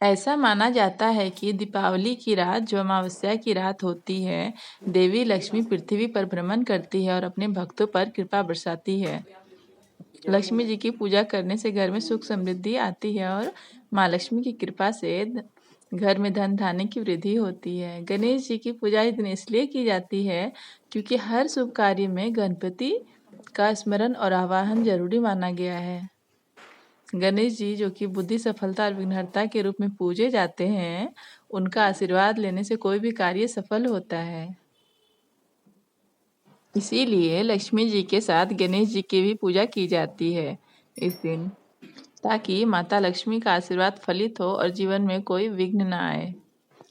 ऐसा माना जाता है कि दीपावली की रात जो अमावस्या की रात होती है, देवी लक्ष्मी पृथ्वी पर भ्रमण करती है और अपने भक्तों पर कृपा बरसाती है। लक्ष्मी जी की पूजा करने से घर में सुख समृद्धि आती है और माँ लक्ष्मी की कृपा से घर में धन धान्य की वृद्धि होती है। गणेश जी की पूजा इस दिन इसलिए की जाती है क्योंकि हर शुभ कार्य में गणपति का स्मरण और आवाहन जरूरी माना गया है। गणेश जी जो कि बुद्धि, सफलता और विघ्नहर्ता के रूप में पूजे जाते हैं, उनका आशीर्वाद लेने से कोई भी कार्य सफल होता है। इसीलिए लक्ष्मी जी के साथ गणेश जी की भी पूजा की जाती है इस दिन, ताकि माता लक्ष्मी का आशीर्वाद फलित हो और जीवन में कोई विघ्न न आए।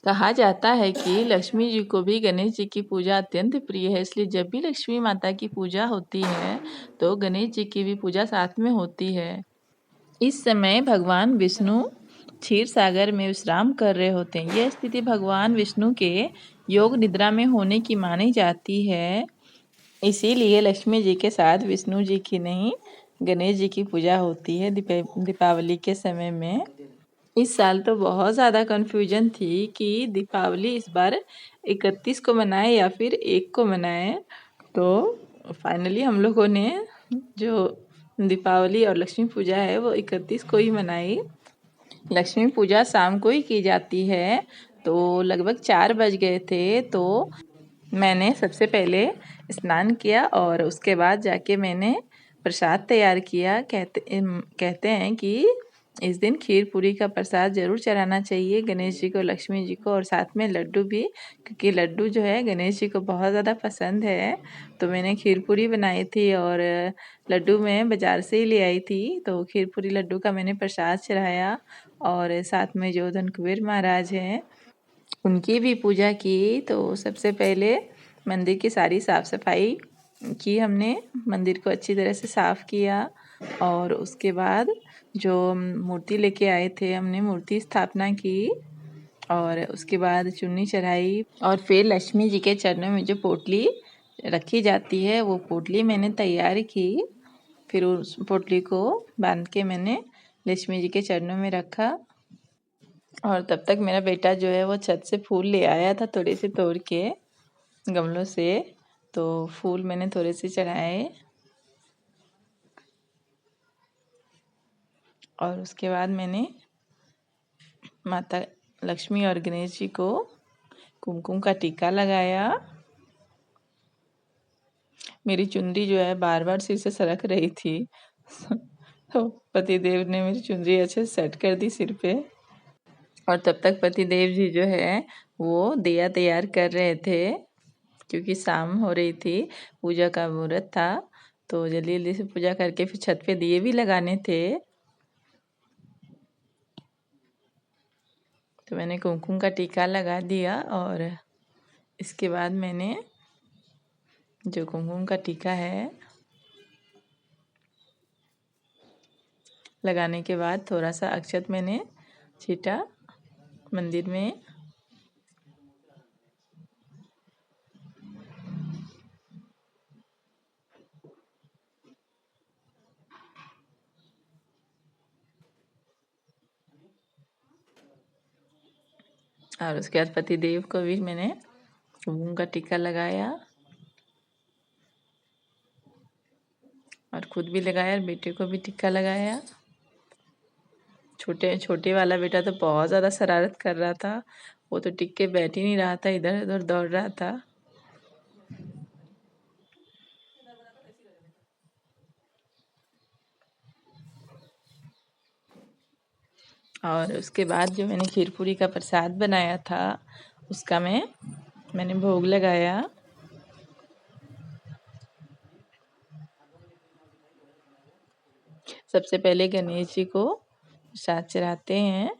कहा जाता है कि लक्ष्मी जी को भी गणेश जी की पूजा अत्यंत प्रिय है, इसलिए जब भी लक्ष्मी माता की पूजा होती है तो गणेश जी की भी पूजा साथ में होती है। इस समय भगवान विष्णु क्षीर सागर में विश्राम कर रहे होते हैं। यह स्थिति भगवान विष्णु के योग निद्रा में होने की मानी जाती है। इसीलिए लक्ष्मी जी के साथ विष्णु जी की नहीं, गणेश जी की पूजा होती है दीपावली के समय में। इस साल तो बहुत ज़्यादा कन्फ्यूजन थी कि दीपावली इस बार 31 को मनाए या फिर 1 को मनाए। तो फाइनली हम लोगों ने जो दीपावली और लक्ष्मी पूजा है वो 31 को ही मनाई। लक्ष्मी पूजा शाम को ही की जाती है, तो लगभग 4 बज गए थे। तो मैंने सबसे पहले स्नान किया और उसके बाद जाके मैंने प्रसाद तैयार किया। कहते हैं कि इस दिन खीर पूरी का प्रसाद ज़रूर चढ़ाना चाहिए गणेश जी को, लक्ष्मी जी को, और साथ में लड्डू भी, क्योंकि लड्डू जो है गणेश जी को बहुत ज़्यादा पसंद है। तो मैंने खीर पूरी बनाई थी और लड्डू मैं बाज़ार से ही ले आई थी। तो खीर पूरी लड्डू का मैंने प्रसाद चढ़ाया और साथ में जो धनकुबेर महाराज हैं उनकी भी पूजा की। तो सबसे पहले मंदिर की सारी साफ़ सफाई की हमने, मंदिर को अच्छी तरह से साफ़ किया और उसके बाद जो मूर्ति लेके आए थे हमने मूर्ति स्थापना की और उसके बाद चुन्नी चढ़ाई और फिर लक्ष्मी जी के चरणों में जो पोटली रखी जाती है वो पोटली मैंने तैयार की। फिर उस पोटली को बांध के मैंने लक्ष्मी जी के चरणों में रखा और तब तक मेरा बेटा जो है वो छत से फूल ले आया था थोड़े से तोड़ के गमलों से। तो फूल मैंने थोड़े से चढ़ाए और उसके बाद मैंने माता लक्ष्मी और गणेश जी को कुमकुम का टीका लगाया। मेरी चुनरी जो है बार बार सिर से सरक रही थी तो पतिदेव ने मेरी चुनरी अच्छे से सेट कर दी सिर पे और तब तक पतिदेव जी जो है वो दिया तैयार कर रहे थे, क्योंकि शाम हो रही थी, पूजा का मुहूर्त था। तो जल्दी जल्दी से पूजा करके फिर छत पे दिए भी लगाने थे। तो मैंने कुमकुम का टीका लगा दिया और इसके बाद मैंने जो कुमकुम का टीका है लगाने के बाद थोड़ा सा अक्षत मैंने छीटा मंदिर में। और उसके बाद पतिदेव को भी मैंने कुमकुम का टीका लगाया और खुद भी लगाया और बेटे को भी टीका लगाया। छोटे वाला बेटा तो बहुत ज़्यादा शरारत कर रहा था, वो तो टिक के बैठ ही नहीं रहा था, इधर उधर दौड़ रहा था। और उसके बाद जो मैंने खीर पूरी का प्रसाद बनाया था उसका मैंने भोग लगाया। सबसे पहले गणेश जी को प्रसाद चढ़ाते हैं।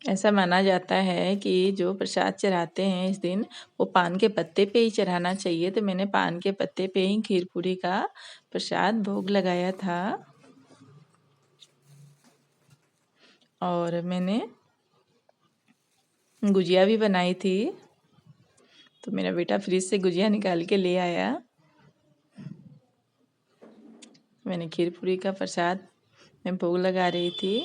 ऐसा माना जाता है कि जो प्रसाद चढ़ाते हैं इस दिन वो पान के पत्ते पे ही चढ़ाना चाहिए। तो मैंने पान के पत्ते पे ही खीर पूरी का प्रसाद भोग लगाया था। और मैंने गुजिया भी बनाई थी। तो मेरा बेटा फ्रिज से गुजिया निकाल के ले आया। मैंने खीर पूरी का प्रसाद में भोग लगा रही थी।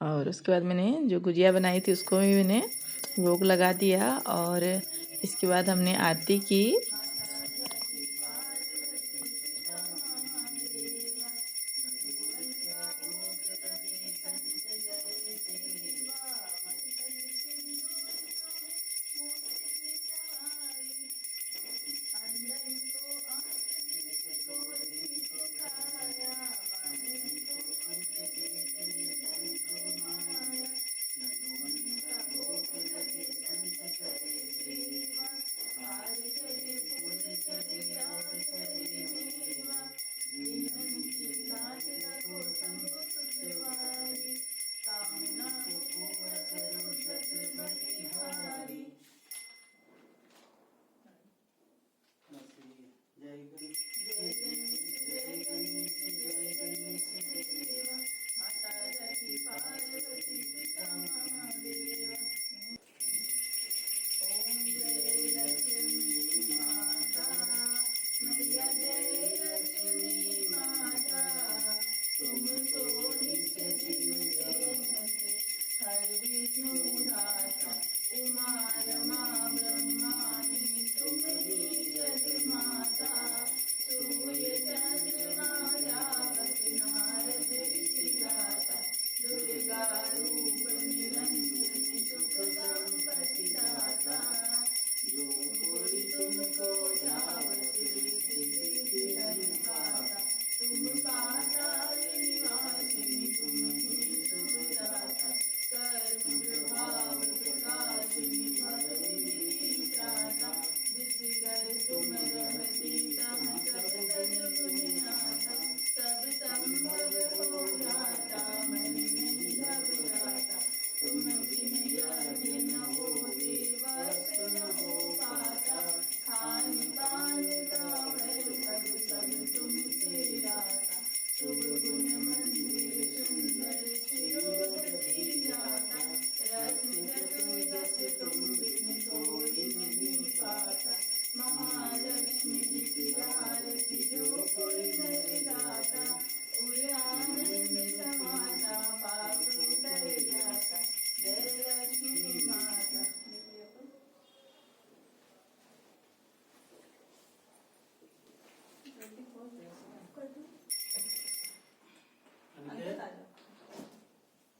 और उसके बाद मैंने जो गुजिया बनाई थी उसको भी मैंने भोग लगा दिया। और इसके बाद हमने आरती की।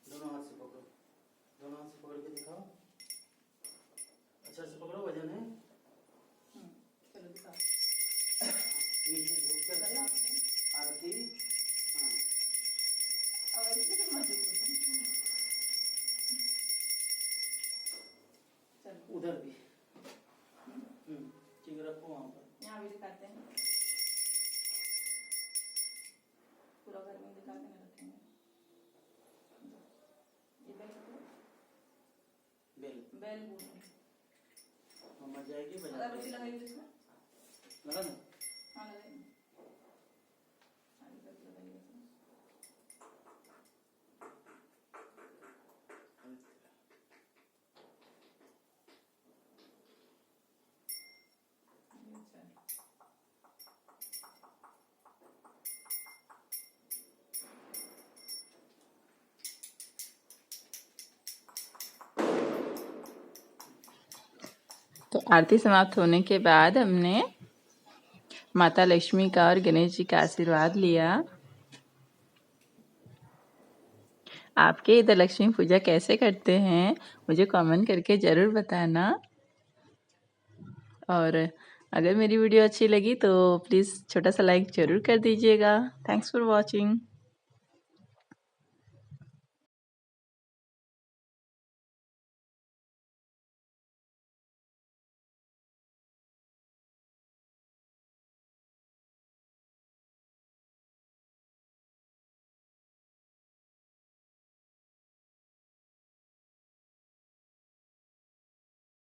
दोनों हाथ से पकड़ो, दोनों हाथ से पकड़ के दिखाओ। अच्छा से पकड़ो, वजन है। चलो दिखाओ। नीचे झुक करके आरती। हाँ, उधर भी। ठीक है, रखो वहाँ पर। यहाँ भी दिखाते हैं। पूरा घर में दिखा के नहीं रखेंगे। ये बेल पकड़ो। बेल बेल बोलो। मम्मा जाएगी बजा। अगर रोटी लगाई हुई इसमें लगा दो। हाँ लगाई। आगे तक लगाई इसमें। अच्छा। तो आरती समाप्त होने के बाद हमने माता लक्ष्मी का और गणेश जी का आशीर्वाद लिया। आपके इधर लक्ष्मी पूजा कैसे करते हैं मुझे कमेंट करके ज़रूर बताना। और अगर मेरी वीडियो अच्छी लगी तो प्लीज़ छोटा सा लाइक ज़रूर कर दीजिएगा। Thanks for watching.